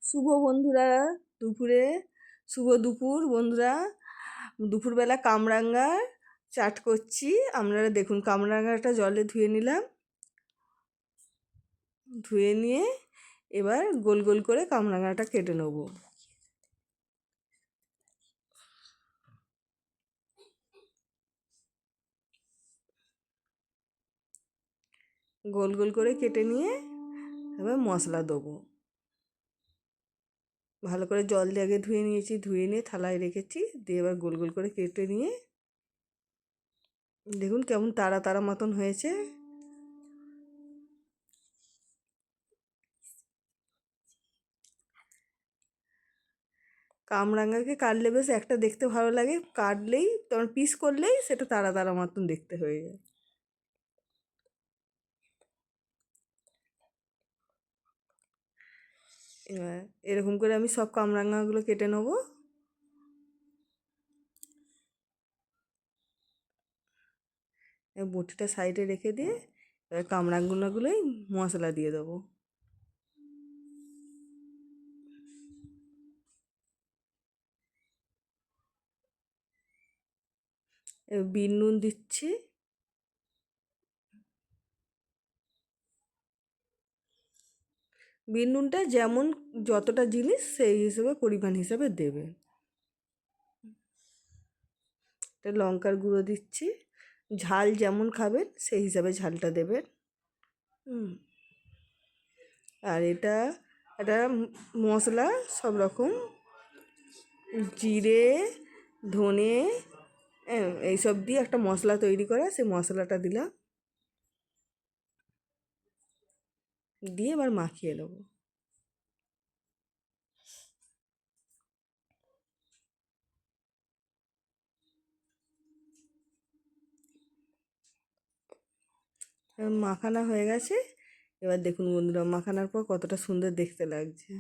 শুভ বন্ধুরা, দুপুরে শুভ দুপুর বন্ধুরা। দুপুরবেলা কামরাঙ্গার চাট করছি। আপনারা দেখুন, কামরাঙ্গাটা জলে ধুয়ে নিলাম। ধুয়ে নিয়ে এবার গোল গোল করে কামরাঙ্গাটা কেটে নেব। গোল গোল করে কেটে নিয়ে এবার মশলা দেবো। ভালো করে জল দিয়ে আগে ধুয়ে নিয়েছি, ধুয়ে নিয়ে থালায় রেখেছি। দিয়ে এবার গোল গোল করে কেটে নিয়ে দেখুন কেমন তারা তারা মতন হয়েছে। কামরাঙাকে কাটলে বেশ একটা দেখতে ভালো লাগে, কাটলেই তোমার পিস করলেই সেটা তারা তারা মতন দেখতে হয়ে যায়। এবার এরকম করে আমি সব কামরাঙাগুলো কেটে নেবো। বটিটা সাইডে রেখে দিয়ে এবার কামরাঙাগুলোই মশলা দিয়ে দেবো। এবার বিট নুন দিচ্ছি। বিট নুনটা যেমন যতটা জিনিস সেই হিসেবে পরিমাণ হিসেবে দেবে। লঙ্কার গুঁড়ো দিচ্ছি, ঝাল যেমন খাবেন সেই হিসাবে ঝালটা দেবেন। আর এটা মশলা সব রকম জিরে, ধনে, এইসব দিয়ে একটা মশলা তৈরি করা, সেই মশলাটা দিলাম। দিয়ে এবার মাখিয়ে নেবো। মাখানো হয়ে গেছে। এবার দেখুন বন্ধুরা, মাখানোর পর কতটা সুন্দর দেখতে লাগছে।